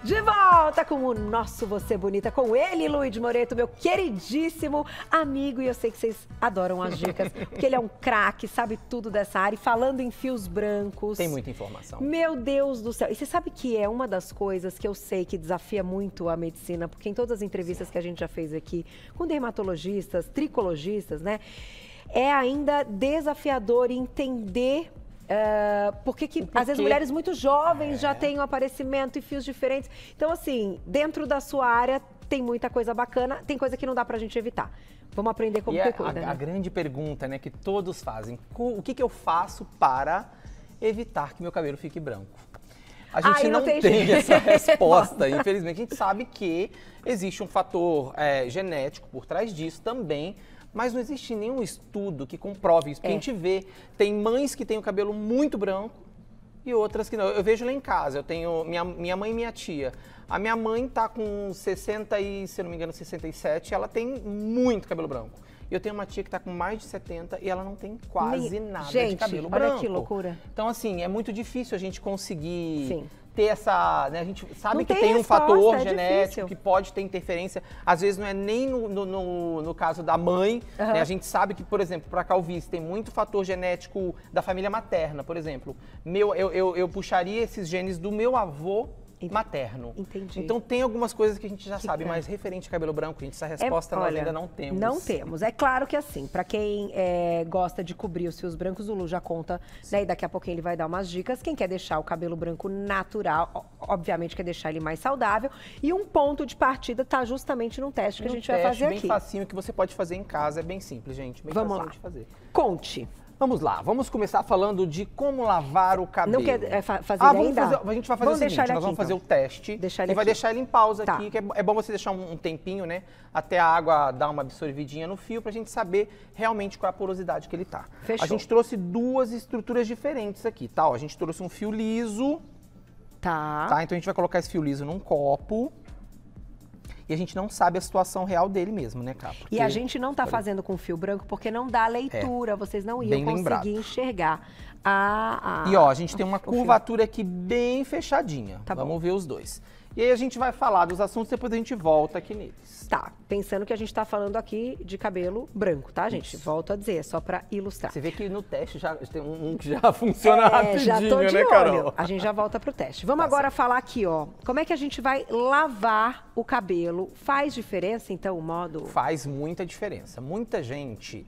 De volta com o nosso Você Bonita, com ele, Luiz Moreto, meu queridíssimo amigo. E eu sei que vocês adoram as dicas, porque ele é um craque, sabe tudo dessa área. E falando em fios brancos... Tem muita informação. Meu Deus do céu. E você sabe que é uma das coisas que eu sei que desafia muito a medicina, porque em todas as entrevistas que a gente já fez aqui, com dermatologistas, tricologistas, né? É ainda desafiador entender... porque às vezes mulheres muito jovens já têm um aparecimento e fios diferentes. Então, assim, dentro da sua área tem muita coisa bacana, tem coisa que não dá pra gente evitar. Vamos aprender como que cuida, né? A grande pergunta, né, que todos fazem, o que eu faço para evitar que meu cabelo fique branco? A gente não tem essa resposta, infelizmente. A gente sabe que existe um fator genético por trás disso também, mas não existe nenhum estudo que comprove isso. Porque a gente vê, tem mães que têm o cabelo muito branco e outras que não. Eu vejo lá em casa, eu tenho minha mãe e minha tia. A minha mãe tá com 60 e, se eu não me engano, 67, ela tem muito cabelo branco. Eu tenho uma tia que tá com mais de 70 e ela não tem quase nada de cabelo branco. Olha que loucura. Então, assim, é muito difícil a gente conseguir... Sim. ter essa, né, a gente sabe que tem tem um resposta, fator é genético difícil. que pode ter interferência, às vezes não é nem no caso da mãe, né, a gente sabe que, por exemplo, para calvície tem muito fator genético da família materna, por exemplo, eu puxaria esses genes do meu avô materno. Entendi. Então tem algumas coisas que a gente já sabe, mas referente a cabelo branco, gente, essa resposta nós ainda não temos. Não temos. É claro que assim, para quem gosta de cobrir os fios brancos, o Lu já conta, né? E daqui a pouquinho ele vai dar umas dicas. Quem quer deixar o cabelo branco natural, obviamente quer deixar ele mais saudável. E um ponto de partida tá justamente no teste que a gente vai fazer aqui. Bem facinho que você pode fazer em casa, é bem simples, gente. Bem Vamos facinho lá. de fazer. Conte. Vamos lá, vamos começar falando de como lavar o cabelo. Não quer fazer ainda? ainda? A gente vai fazer o seguinte, nós vamos fazer o teste e vai deixar ele em pausa aqui, que é bom você deixar um tempinho, né, até a água dar uma absorvidinha no fio pra gente saber realmente qual é a porosidade que ele tá. Fechou. A gente trouxe duas estruturas diferentes aqui, tá? Ó, a gente trouxe um fio liso. Tá. Então a gente vai colocar esse fio liso num copo. E a gente não sabe a situação real dele mesmo, né, Cá? E a gente não tá fazendo com fio branco porque não dá leitura, vocês não iam conseguir enxergar E ó, a gente tem uma curvatura aqui bem fechadinha. Tá bom. Vamos ver os dois. E aí a gente vai falar dos assuntos, depois a gente volta aqui neles. Tá, pensando que a gente tá falando aqui de cabelo branco, tá, gente? Isso. Volto a dizer, é só pra ilustrar. Você vê que no teste já tem um que já funciona rapidinho, já tô de né, olho. Carol? A gente já volta pro teste. Vamos agora falar aqui, ó, como é que a gente vai lavar o cabelo? Faz diferença, então, o modo? Faz muita diferença. Muita gente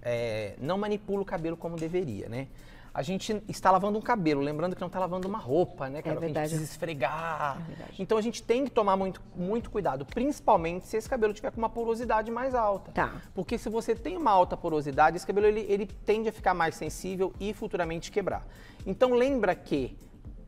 não manipula o cabelo como deveria, né? A gente está lavando um cabelo, lembrando que não está lavando uma roupa, né, Carol? É verdade. A gente precisa esfregar. É verdade. Então a gente tem que tomar muito cuidado, principalmente se esse cabelo tiver com uma porosidade mais alta. Tá. Porque se você tem uma alta porosidade, esse cabelo ele tende a ficar mais sensível e futuramente quebrar. Então lembra que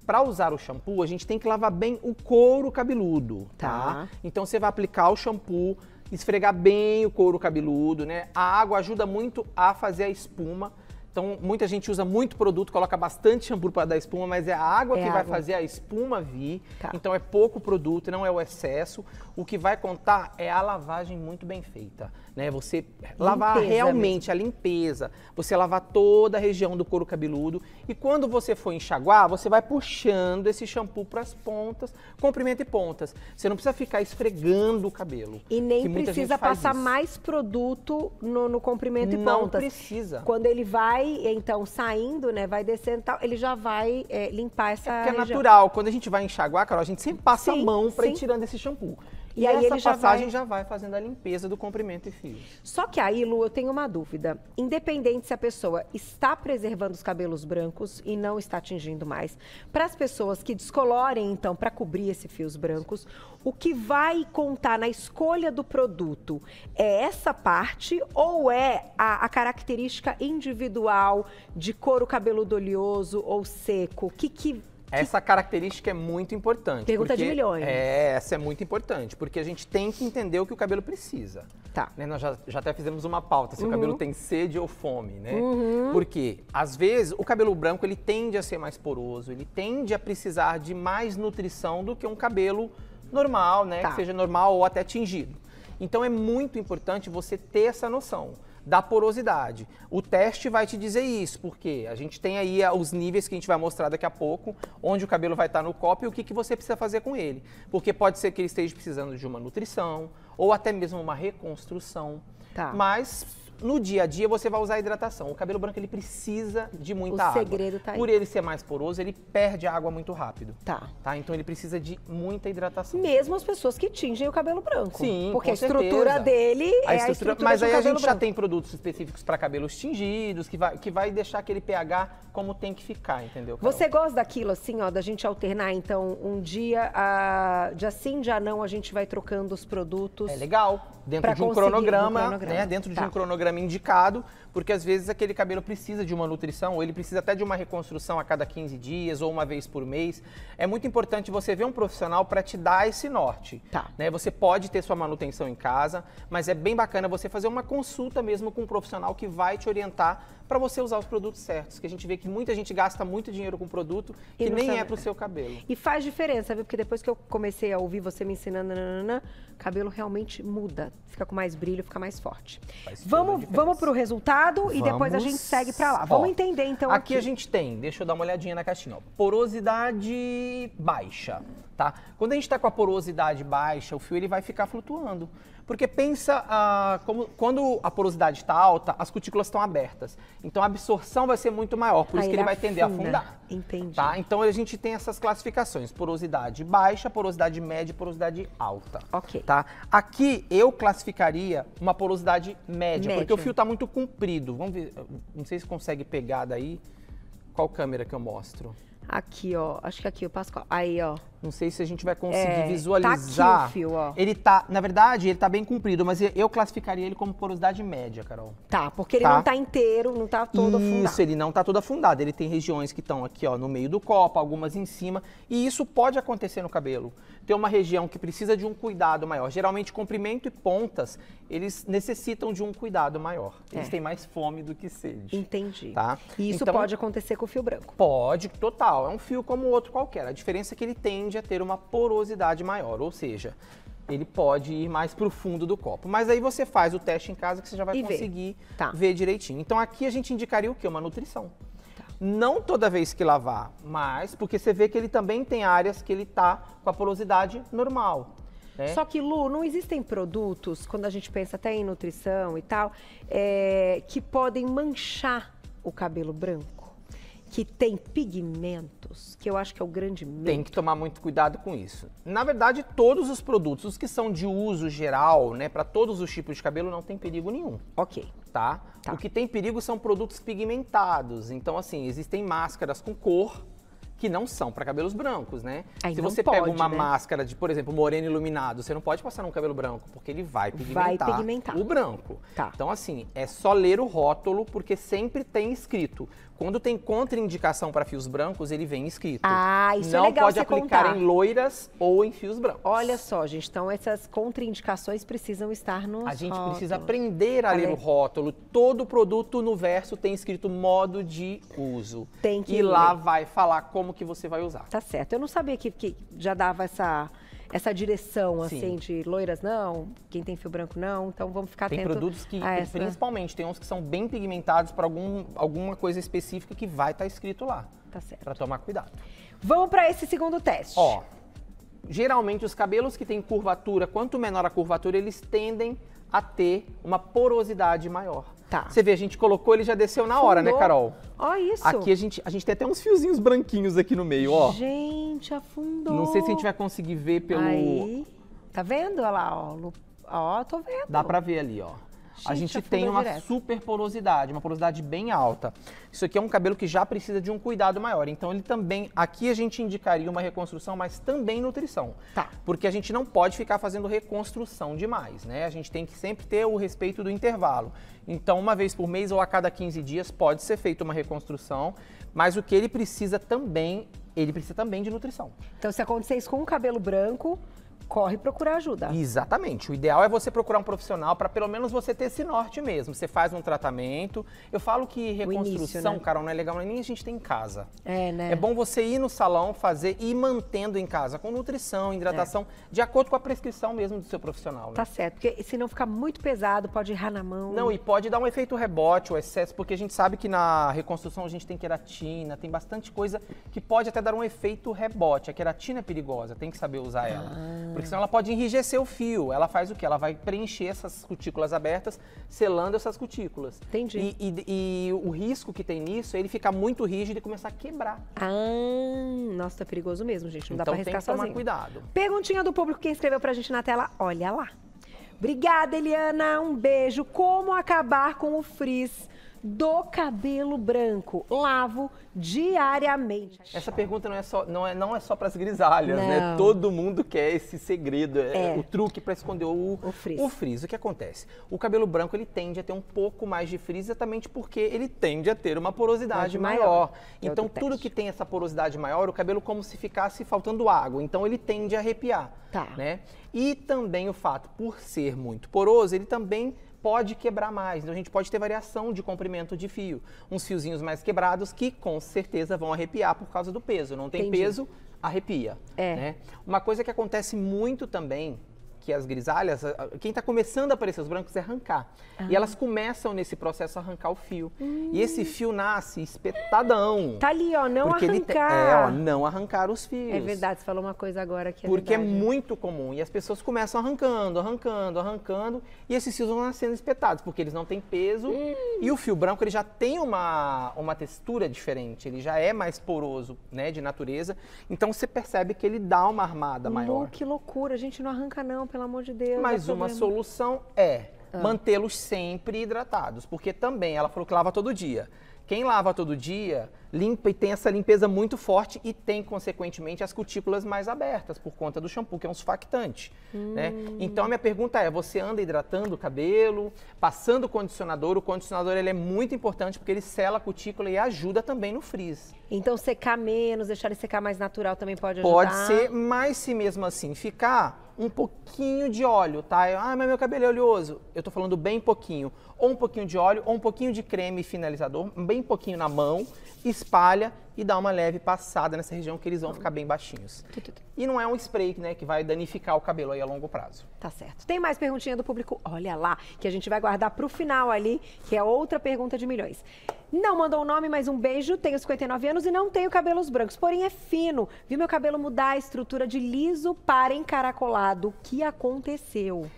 para usar o shampoo, a gente tem que lavar bem o couro cabeludo, tá? Então você vai aplicar o shampoo, esfregar bem o couro cabeludo, né? A água ajuda muito a fazer a espuma. Então, muita gente usa muito produto, coloca bastante shampoo para dar espuma, mas é a água que vai fazer a espuma vir. Tá. Então, é pouco produto, não é o excesso. O que vai contar é a lavagem muito bem feita, né? Você lavar realmente a limpeza, você lavar toda a região do couro cabeludo. E quando você for enxaguar, você vai puxando esse shampoo para as pontas, comprimento e pontas. Você não precisa ficar esfregando o cabelo. E nem precisa passar mais produto no comprimento e pontas. Não precisa. Quando ele vai, então, saindo, né, vai descendo e tal, ele já vai limpar essa Porque é região. natural. Quando a gente vai enxaguar, Carol, a gente sempre passa a mão para ir tirando esse shampoo. E aí essa passagem já vai fazendo a limpeza do comprimento e fios. Só que aí, Lu, eu tenho uma dúvida. Independente se a pessoa está preservando os cabelos brancos e não está atingindo mais, para as pessoas que descolorem, então, para cobrir esses fios brancos, o que vai contar na escolha do produto é essa parte ou é a característica individual de couro cabeludo oleoso ou seco? Essa característica é muito importante. Pergunta de milhões. Essa é muito importante, porque a gente tem que entender o que o cabelo precisa. Tá. Né? Nós já até fizemos uma pauta, se o cabelo tem sede ou fome, né? Porque, às vezes, o cabelo branco, ele tende a ser mais poroso, ele tende a precisar de mais nutrição do que um cabelo normal, né? Que seja normal ou até tingido. Então, é muito importante você ter essa noção. da porosidade. O teste vai te dizer isso, porque a gente tem aí os níveis que a gente vai mostrar daqui a pouco, onde o cabelo vai estar no copo e o que você precisa fazer com ele. Porque pode ser que ele esteja precisando de uma nutrição ou até mesmo uma reconstrução. Tá. Mas no dia a dia você vai usar a hidratação. O cabelo branco ele precisa de muita água. O segredo tá aí. Por ele ser mais poroso, ele perde água muito rápido. Tá. Então ele precisa de muita hidratação. Mesmo as pessoas que tingem o cabelo branco. Sim, porque com a estrutura certeza. dele é a estrutura Mas aí a gente branco. já tem produtos específicos para cabelos tingidos, que vai deixar aquele pH como tem que ficar, entendeu, Carol? Você gosta daquilo assim, ó, da gente alternar, então, um dia sim, dia não, a gente vai trocando os produtos. É legal. Dentro de um cronograma, né? Dentro de um cronograma indicado, porque às vezes aquele cabelo precisa de uma nutrição, ou ele precisa até de uma reconstrução a cada 15 dias, ou uma vez por mês. É muito importante você ver um profissional para te dar esse norte. Tá. Né? Você pode ter sua manutenção em casa, mas é bem bacana você fazer uma consulta mesmo com um profissional que vai te orientar para você usar os produtos certos, que a gente vê que muita gente gasta muito dinheiro com produto que nem é para o seu cabelo. E faz diferença, viu? Porque depois que eu comecei a ouvir você me ensinando, cabelo realmente muda, fica com mais brilho, fica mais forte. Vamos para o resultado e depois a gente segue para lá. Vamos entender então aqui. Aqui a gente tem, deixa eu dar uma olhadinha na caixinha, ó, porosidade baixa, tá? Quando a gente está com a porosidade baixa, o fio ele vai ficar flutuando. Porque pensa, quando a porosidade está alta, as cutículas estão abertas. Então a absorção vai ser muito maior, por isso que ele vai tender a afundar. Entendi. Tá? Então a gente tem essas classificações, porosidade baixa, porosidade média e porosidade alta. Ok. Tá? Aqui eu classificaria uma porosidade média, porque o fio está muito comprido. Vamos ver, não sei se consegue pegar daí. Qual câmera que eu mostro? Aqui, ó. Acho que aqui, o Pascoal. Aí, ó. Não sei se a gente vai conseguir visualizar. Tá aqui o fio, ó. Ele tá, na verdade, ele tá bem comprido, mas eu classificaria ele como porosidade média, Carol. Tá, porque ele não tá inteiro, não tá todo afundado. Isso, ele não tá todo afundado. Ele tem regiões que estão aqui, ó, no meio do copo, algumas em cima. E isso pode acontecer no cabelo. Tem uma região que precisa de um cuidado maior. Geralmente, comprimento e pontas, eles necessitam de um cuidado maior. Eles têm mais fome do que sede. Entendi. Tá? E isso então, pode acontecer com o fio branco? Pode, total. É um fio como outro qualquer. A diferença é que ele tende a ter uma porosidade maior, ou seja, ele pode ir mais para o fundo do copo. Mas aí você faz o teste em casa que você já vai conseguir ver direitinho. Então aqui a gente indicaria o quê? Uma nutrição. Tá. Não toda vez que lavar, mas porque você vê que ele também tem áreas que ele tá com a porosidade normal. Só que, Lu, não existem produtos, quando a gente pensa até em nutrição e tal, que podem manchar o cabelo branco? Que tem pigmentos, que eu acho que é o grande medo. Tem que tomar muito cuidado com isso. Na verdade, todos os produtos, os que são de uso geral, né, para todos os tipos de cabelo, não tem perigo nenhum. Ok. Tá? O que tem perigo são produtos pigmentados. Então, assim, existem máscaras com cor que não são para cabelos brancos, né? Se você pega uma máscara de, por exemplo, moreno iluminado, você não pode passar num cabelo branco, porque ele vai pigmentar o branco. Tá. Então, assim, é só ler o rótulo, porque sempre tem escrito. Quando tem contraindicação para fios brancos, ele vem escrito. Ah, isso não é legal pode aplicar em loiras ou em fios brancos. Olha só, gente, então essas contraindicações precisam estar nos rótulos. A gente precisa aprender a ler o rótulo. Todo produto no verso tem escrito modo de uso. Tem que ler. Lá vai falar como que você vai usar. Tá certo. Eu não sabia que já dava essa direção, assim, de loiras não, quem tem fio branco não, então vamos ficar atento. Tem produtos que, principalmente, tem uns que são bem pigmentados para alguma coisa específica que vai estar escrito lá. Tá certo. Para tomar cuidado. Vamos para esse segundo teste. Ó, geralmente os cabelos que têm curvatura, quanto menor a curvatura, eles tendem a ter uma porosidade maior. Tá. Você vê, a gente colocou, ele já desceu na hora, né, Carol? Ó, isso. Aqui a gente tem até uns fiozinhos branquinhos aqui no meio, ó. Gente, afundou. Não sei se a gente vai conseguir ver pelo... Aí, tá vendo? Olha lá, ó. Ó, tô vendo. Dá pra ver ali, ó. A gente tem uma super porosidade, uma porosidade bem alta. Isso aqui é um cabelo que já precisa de um cuidado maior. Então ele também, aqui a gente indicaria uma reconstrução, mas também nutrição. Tá. Porque a gente não pode ficar fazendo reconstrução demais, né? A gente tem que sempre ter o respeito do intervalo. Então uma vez por mês ou a cada 15 dias pode ser feita uma reconstrução, mas o que ele precisa também de nutrição. Então se acontecer isso com o cabelo branco, corre procurar ajuda. Exatamente. O ideal é você procurar um profissional para pelo menos você ter esse norte mesmo. Você faz um tratamento. Eu falo que reconstrução, início, né? Carol, não é legal, nem a gente tem em casa. Né? É bom você ir no salão, fazer e ir mantendo em casa, com nutrição, hidratação, de acordo com a prescrição mesmo do seu profissional. Né? Tá certo, porque se não ficar muito pesado, pode errar na mão. Não, e pode dar um efeito rebote, o excesso, porque a gente sabe que na reconstrução a gente tem queratina, tem bastante coisa que pode até dar um efeito rebote. A queratina é perigosa, tem que saber usar ela. Porque senão ela pode enrijecer o fio. Ela faz o quê? Ela vai preencher essas cutículas abertas, selando essas cutículas. Entendi. E o risco que tem nisso é ele ficar muito rígido e começar a quebrar. Nossa, tá perigoso mesmo, gente. Não dá então pra arriscar sozinho. Tomar cuidado. Perguntinha do público que escreveu pra gente na tela. Olha lá. Obrigada, Eliana. Um beijo. Como acabar com o frizz do cabelo branco? Lavo diariamente. Essa pergunta não é só para as grisalhas, né? Todo mundo quer esse segredo, o truque para esconder o frizz. O que acontece? O cabelo branco ele tende a ter um pouco mais de frizz exatamente porque ele tende a ter uma porosidade maior. Então tudo que tem essa porosidade maior, o cabelo como se ficasse faltando água. Então ele tende a arrepiar, né? E também o fato, por ser muito poroso, ele também pode quebrar mais. Então a gente pode ter variação de comprimento de fio. Uns fiozinhos mais quebrados que com certeza vão arrepiar por causa do peso. Não tem peso, arrepia. Né? Uma coisa que acontece muito também, que as grisalhas, quem está começando a aparecer os brancos é arrancar. E elas começam nesse processo a arrancar o fio. E esse fio nasce espetadão. Tá ali, ó, não arrancar. Não arrancar os fios. É verdade, você falou uma coisa agora que é porque verdade. É muito comum. E as pessoas começam arrancando. E esses fios vão nascendo espetados, porque eles não têm peso. E o fio branco, ele já tem uma textura diferente. Ele já é mais poroso, né, de natureza. Então você percebe que ele dá uma armada maior. Que loucura, a gente não arranca não, pelo amor de Deus. Mas uma solução é mantê-los sempre hidratados, porque também ela falou que lava todo dia. Quem lava todo dia, limpa e tem essa limpeza muito forte e tem, consequentemente, as cutículas mais abertas por conta do shampoo, que é um sulfactante. Né? Então, a minha pergunta é, você anda hidratando o cabelo, passando o condicionador? O condicionador ele é muito importante porque ele sela a cutícula e ajuda também no frizz. Então, secar menos, deixar ele secar mais natural também pode ajudar? Pode ser, mas se mesmo assim ficar um pouquinho de óleo, tá? Mas meu cabelo é oleoso. Eu tô falando bem pouquinho. Ou um pouquinho de óleo, ou um pouquinho de creme finalizador, bem pouquinho na mão, espalha e dá uma leve passada nessa região que eles vão ficar bem baixinhos. E não é um spray, né, que vai danificar o cabelo aí a longo prazo. Tá certo. Tem mais perguntinha do público? Olha lá, que a gente vai guardar pro final ali, que é outra pergunta de milhões. Não mandou o nome, mas um beijo. Tenho 59 anos e não tenho cabelos brancos, porém é fino. Vi meu cabelo mudar a estrutura de liso para encaracolado. O que aconteceu?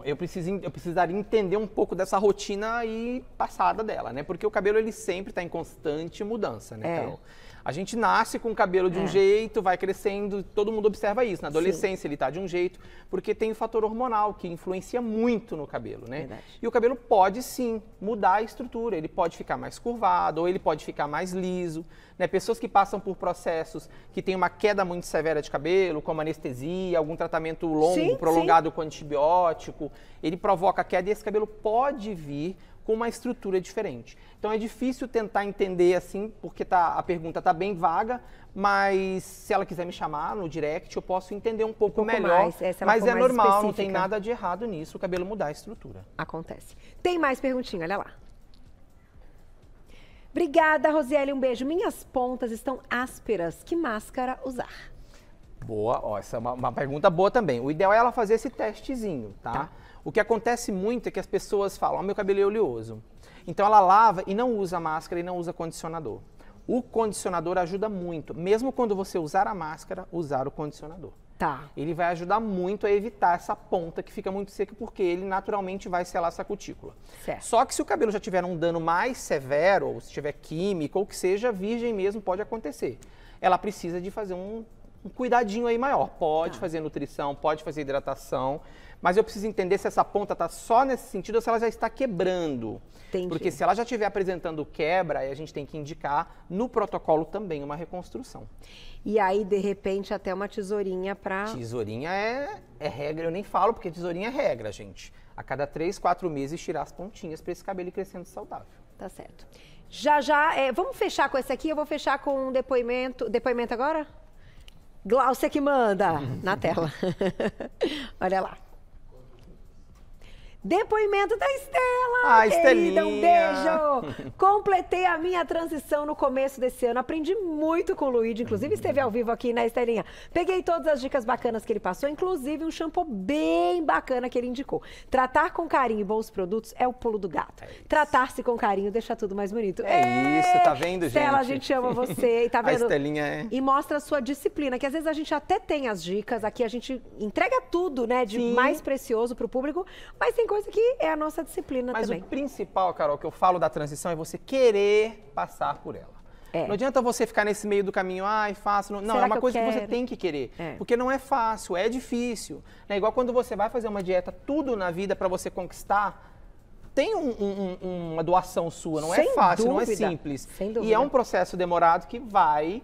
Eu precisaria entender um pouco dessa rotina aí passada dela, né? Porque o cabelo ele sempre está em constante mudança, né, Carol? A gente nasce com o cabelo de um jeito, vai crescendo, todo mundo observa isso. Na adolescência ele tá de um jeito, porque tem o fator hormonal que influencia muito no cabelo, né? Verdade. E o cabelo pode sim mudar a estrutura, ele pode ficar mais curvado ou ele pode ficar mais liso, né? Pessoas que passam por processos que têm uma queda muito severa de cabelo, como anestesia, algum tratamento longo, prolongado com antibiótico, ele provoca queda e esse cabelo pode vir com uma estrutura diferente. Então é difícil tentar entender assim, porque a pergunta está bem vaga, mas se ela quiser me chamar no direct, eu posso entender um pouco melhor. Mas é normal, não tem nada de errado nisso, o cabelo mudar a estrutura. Acontece. Tem mais perguntinha, olha lá. Obrigada, Rosiele, um beijo. Minhas pontas estão ásperas, que máscara usar? Boa, essa é uma pergunta boa também. O ideal é ela fazer esse testezinho, tá? O que acontece muito é que as pessoas falam, meu cabelo é oleoso. Então ela lava e não usa máscara e não usa condicionador. O condicionador ajuda muito, mesmo quando você usar a máscara, usar o condicionador. Ele vai ajudar muito a evitar essa ponta que fica muito seca, porque ele naturalmente vai selar essa cutícula. Só que se o cabelo já tiver um dano mais severo, ou se tiver química, ou que seja, virgem mesmo, pode acontecer. Ela precisa de fazer um cuidadinho aí maior. Pode fazer nutrição, pode fazer hidratação, mas eu preciso entender se essa ponta está só nesse sentido ou se ela já está quebrando. Entendi. Porque se ela já estiver apresentando quebra, aí a gente tem que indicar no protocolo também uma reconstrução. E aí, de repente, até uma tesourinha para... Tesourinha é regra, eu nem falo porque tesourinha é regra, gente. A cada 3, 4 meses tirar as pontinhas para esse cabelo ir crescendo saudável. Tá certo. Vamos fechar com esse aqui, eu vou fechar com um depoimento. Depoimento agora? Gláucia que manda na tela. Olha lá. Depoimento da Estela, querida, um beijo! Completei a minha transição no começo desse ano, aprendi muito com o Luigi, inclusive esteve ao vivo aqui na Estelinha. Peguei todas as dicas bacanas que ele passou, inclusive um shampoo bem bacana que ele indicou. Tratar com carinho e bons produtos é o pulo do gato. Tratar-se com carinho deixa tudo mais bonito. Isso, tá vendo, gente? Estela, a gente ama você, e tá vendo? A Estelinha é... E mostra a sua disciplina, que às vezes a gente até tem as dicas, aqui a gente entrega tudo, né, de mais precioso pro público, mas tem coisa que é a nossa disciplina também. Mas o principal, Carol, que eu falo da transição é você querer passar por ela. Não adianta você ficar nesse meio do caminho, ai, fácil. Não, é uma coisa que você tem que querer. Porque não é fácil, é difícil. É igual quando você vai fazer uma dieta, tudo na vida para você conquistar, tem uma doação sua, não é fácil, não é simples. E é um processo demorado que vai...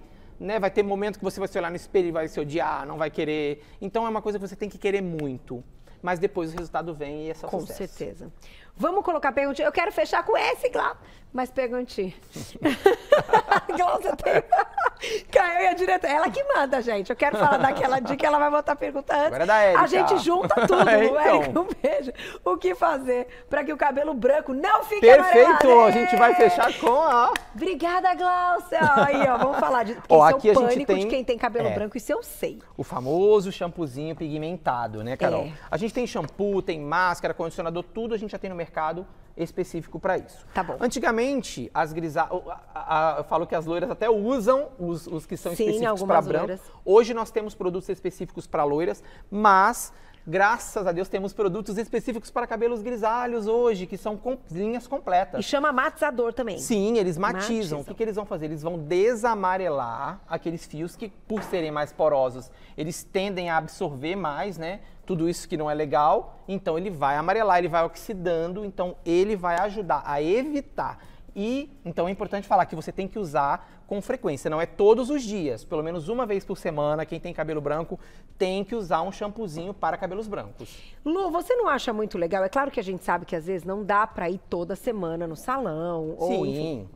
vai ter momento que você vai se olhar no espelho e vai se odiar, não vai querer. Então é uma coisa que você tem que querer muito. Mas depois o resultado vem e é só sucesso. Com certeza. Vamos colocar perguntinha. Eu quero fechar com esse, Glaucia. Mas perguntinha. Glaucia tem... Caiu e a diretora. Ela que manda, gente. Eu quero falar daquela dica, ela vai botar pergunta antes. Agora é da Érica. A gente junta tudo, então. Érica. Um beijo. O que fazer para que o cabelo branco não fique Perfeito! amarelado? A gente vai fechar com a... Obrigada, Glaucia. Aí, ó, vamos falar de... Aqui Esse é o a gente pânico tem... de quem tem cabelo branco, isso eu sei. O famoso shampoozinho pigmentado, né, Carol? A gente tem shampoo, tem máscara, condicionador, tudo a gente já tem no mercado específico para isso. Tá bom. Antigamente, as grisalhas... Eu falo que as loiras até usam os que são específicos para branco. Hoje nós temos produtos específicos para loiras, mas... Graças a Deus temos produtos específicos para cabelos grisalhos hoje, que são linhas completas. E chama matizador também. Sim, eles matizam. O que eles vão fazer? Eles vão desamarelar aqueles fios que, por serem mais porosos, eles tendem a absorver mais, né? Tudo isso que não é legal. Então ele vai amarelar, ele vai oxidando, então ele vai ajudar a evitar. E então é importante falar que você tem que usar com frequência, não é todos os dias, pelo menos uma vez por semana, quem tem cabelo branco tem que usar um shampoozinho para cabelos brancos. Lu, você não acha muito legal? É claro que a gente sabe que às vezes não dá para ir toda semana no salão, ou enfim,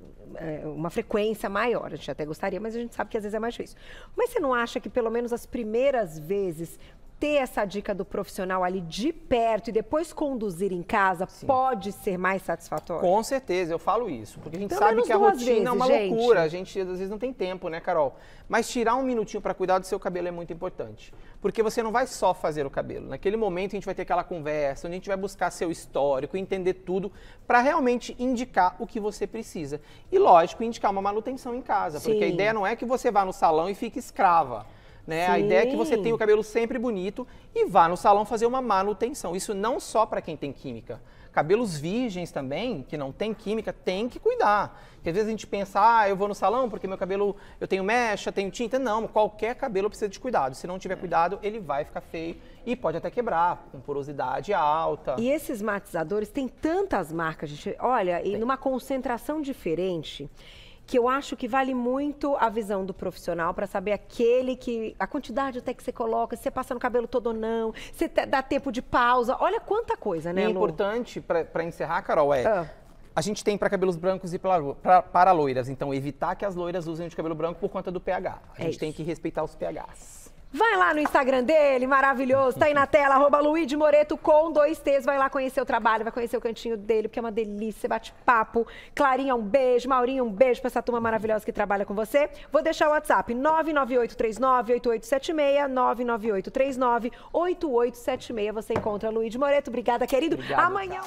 uma frequência maior, a gente até gostaria, mas a gente sabe que às vezes é mais difícil. Mas você não acha que pelo menos as primeiras vezes ter essa dica do profissional ali de perto e depois conduzir em casa pode ser mais satisfatório? Com certeza, eu falo isso, porque a gente sabe que a rotina é uma loucura, a gente às vezes não tem tempo, né, Carol? Mas tirar um minutinho para cuidar do seu cabelo é muito importante, porque você não vai só fazer o cabelo. Naquele momento a gente vai ter aquela conversa, onde a gente vai buscar seu histórico, entender tudo, para realmente indicar o que você precisa. E lógico, indicar uma manutenção em casa, porque a ideia não é que você vá no salão e fique escrava. Né? A ideia é que você tenha o cabelo sempre bonito e vá no salão fazer uma manutenção. Isso não só para quem tem química. Cabelos virgens também, que não tem química, tem que cuidar. Porque às vezes a gente pensa, eu vou no salão porque meu cabelo, eu tenho mecha, tenho tinta. Não, qualquer cabelo precisa de cuidado. Se não tiver cuidado, ele vai ficar feio e pode até quebrar, com porosidade alta. E esses matizadores, tem tantas marcas, gente. Olha, e numa concentração diferente... que eu acho que vale muito a visão do profissional para saber a quantidade até que você coloca, se você passa no cabelo todo ou não, se dá tempo de pausa. Olha quanta coisa, né, Lu? Importante, para encerrar, Carol, a gente tem para cabelos brancos e para loiras. Então, evitar que as loiras usem de cabelo branco por conta do pH. A gente tem que respeitar os pHs. Vai lá no Instagram dele, maravilhoso, tá aí na tela, @LuigiMoreto com 2 T's, vai lá conhecer o trabalho, vai conhecer o cantinho dele, porque é uma delícia, bate papo. Clarinha, um beijo, Maurinho, um beijo pra essa turma maravilhosa que trabalha com você. Vou deixar o WhatsApp, 998398876, 998398876, você encontra Luigi Moreto. Obrigada, querido. Obrigado, Amanhã...